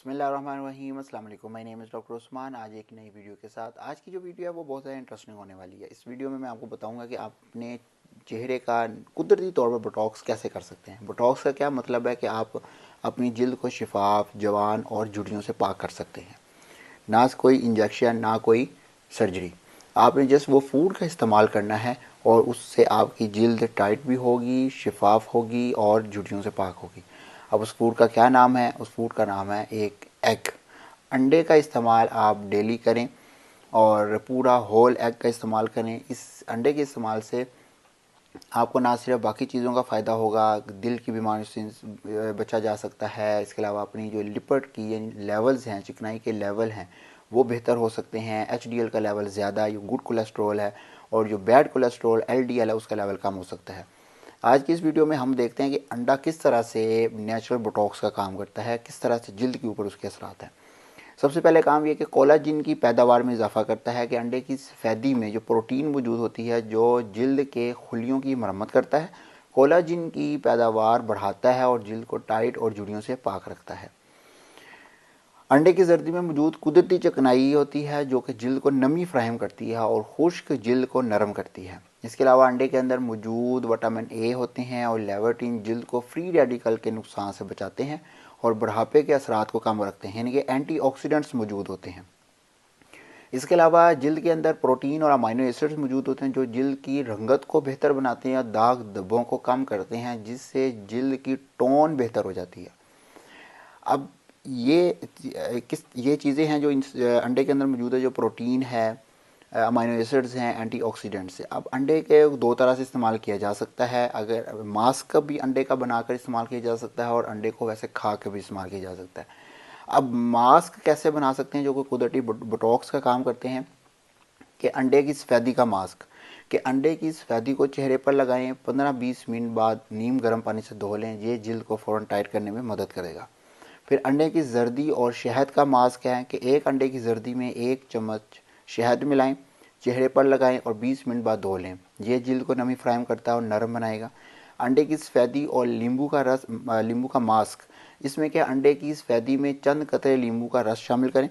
बिस्मिल्लाहिर्रहमानिर्रहीम, अस्सलाम वालेकुम। My name is doctor Usman. आज एक नई वीडियो के साथ। आज की जो वीडियो है वो बहुत ज़्यादा इंटरेस्टिंग होने वाली है। इस वीडियो में मैं आपको बताऊंगा कि आप अपने चेहरे का कुदरती तौर पर बोटॉक्स कैसे कर सकते हैं। बोटॉक्स का क्या मतलब है कि आप अपनी जिल्द को शिफाफ, जवान और झुर्रियों से पाक कर सकते हैं। ना कोई इंजेक्शन, ना कोई सर्जरी। आपने जस्ट वो फूड का इस्तेमाल करना है और उससे आपकी जिल्द टाइट भी होगी, शिफाफ होगी और झुर्रियों से पाक होगी। अब उस फूड का क्या नाम है? उस फूड का नाम है एक एग। अंडे का इस्तेमाल आप डेली करें और पूरा होल एग का इस्तेमाल करें। इस अंडे के इस्तेमाल से आपको ना सिर्फ बाकी चीज़ों का फ़ायदा होगा, दिल की बीमारियों से बचा जा सकता है। इसके अलावा अपनी जो लिपिड की लेवल्स हैं, चिकनाई के लेवल हैं, वो बेहतर हो सकते हैं। एचडीएल का लेवल ज़्यादा, जो गुड कोलेस्ट्रॉल है, और जो बैड कोलेस्ट्रॉल एलडीएल है, उसका लेवल कम हो सकता है। आज की इस वीडियो में हम देखते हैं कि अंडा किस तरह से नेचुरल बोटॉक्स का काम करता है, किस तरह से जिल्द के ऊपर उसके असरात हैं। सबसे पहले काम ये कि कोलाजिन की पैदावार में इजाफा करता है कि अंडे की सफ़ेदी में जो प्रोटीन मौजूद होती है जो जिल्द के खुलियों की मरम्मत करता है, कोलाजिन की पैदावार बढ़ाता है और जिल्द को टाइट और झुर्रियों से पाक रखता है। अंडे की जर्दी में मौजूद कुदरती चिकनाई होती है जो कि जिल्द को नमी फ्राहम करती है और खुश्क जिल्द को नरम करती है। इसके अलावा अंडे के अंदर मौजूद विटामिन ए होते हैं और लेवर्टिन जिल्द को फ्री रेडिकल के नुकसान से बचाते हैं और बुढ़ापे के असरात को कम रखते हैं, यानी कि एंटीऑक्सीडेंट्स मौजूद होते हैं। इसके अलावा जिल्द के अंदर प्रोटीन और अमाइनो एसिड्स मौजूद होते हैं जो जिल्द की रंगत को बेहतर बनाते हैं, दाग धब्बों को कम करते हैं, जिससे जिल्द की टोन बेहतर हो जाती है। अब ये चीज़ें हैं जो अंडे के अंदर मौजूद है, जो प्रोटीन है, अमाइनो एसिड्स हैं, एंटीऑक्सीडेंट्स हैं। अब अंडे के दो तरह से इस्तेमाल किया जा सकता है। अगर मास्क भी अंडे का बनाकर इस्तेमाल किया जा सकता है और अंडे को वैसे खा के भी इस्तेमाल किया जा सकता है। अब मास्क कैसे बना सकते हैं जो कि कुदरती बोटॉक्स का काम करते हैं? कि अंडे की सफ़ेदी का मास्क, कि अंडे की सफ़ेदी को चेहरे पर लगाएं, 15-20 मिनट बाद नीम गर्म पानी से धो लें। ये जिल्द को फ़ौरन टाइट करने में मदद करेगा। फिर अंडे की जर्दी और शहद का मास्क है कि एक अंडे की जर्दी में 1 चम्मच शहद मिलाएं, चेहरे पर लगाएं और 20 मिनट बाद धो लें। यह जिल्द को नमी फ्राहम करता है और नरम बनाएगा। अंडे की सफ़ेदी और नींबू का मास्क, इसमें क्या, अंडे की सफ़ेदी में चंद कतरे नींबू का रस शामिल करें,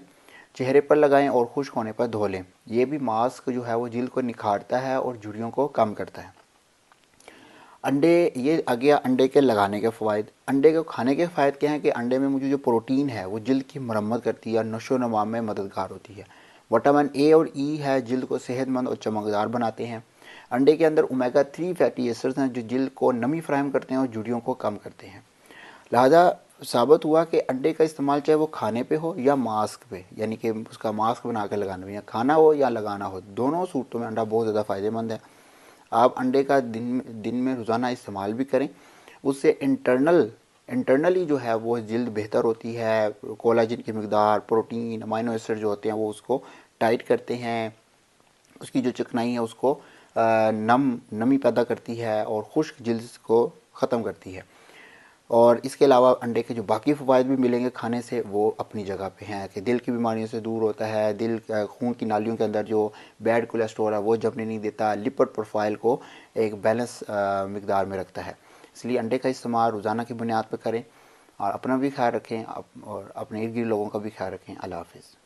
चेहरे पर लगाएं और खुश्क होने पर धो लें। यह भी मास्क जो है वो जिल्द को निखारता है और झुर्रियों को कम करता है। अंडे, ये आ गया अंडे के लगाने के फ़वाइद। अंडे को खाने के फ़ायदे क्या हैं कि अंडे में मुझे जो प्रोटीन है वो जिल्द की मरम्मत करती है और नशो नमा में मददगार होती है। विटामिन ए और ई है, जिल्द को सेहतमंद और चमकदार बनाते हैं। अंडे के अंदर ओमेगा 3 फैटी एसिड्स हैं जो जिल्द को नमी फ्राहम करते हैं और झुर्रियों को कम करते हैं। लिहाजा साबित हुआ कि अंडे का इस्तेमाल चाहे वो खाने पे हो या मास्क पे, यानी कि उसका मास्क बना कर लगाना हो, या खाना हो या लगाना हो, दोनों सूरतों में अंडा बहुत ज़्यादा फ़ायदेमंद है। आप अंडे का दिन में रोज़ाना इस्तेमाल भी करें। उससे इंटरनली जो है वो जिल्द बेहतर होती है। कोलाजिन की मकदार, प्रोटीन, अमाइनो एसिड जो होते हैं वो उसको टाइट करते हैं, उसकी जो चिकनाई है उसको नमी पैदा करती है और खुश्क जिल्द को ख़त्म करती है। और इसके अलावा अंडे के जो बाकी फ़वाइद भी मिलेंगे खाने से, वो अपनी जगह पे हैं कि दिल की बीमारियों से दूर होता है, खून की नालियों के अंदर जो बैड कोलेस्ट्रॉल है वो जमने नहीं देता, लिपिड प्रोफाइल को एक बैलेंस मकदार में रखता है। इसलिए अंडे का इस्तेमाल रोज़ाना की बुनियाद पर करें और अपना भी ख्याल रखें और अपने इर्द गिर्द लोगों का भी ख्याल रखें। अल्लाह हाफ़िज़।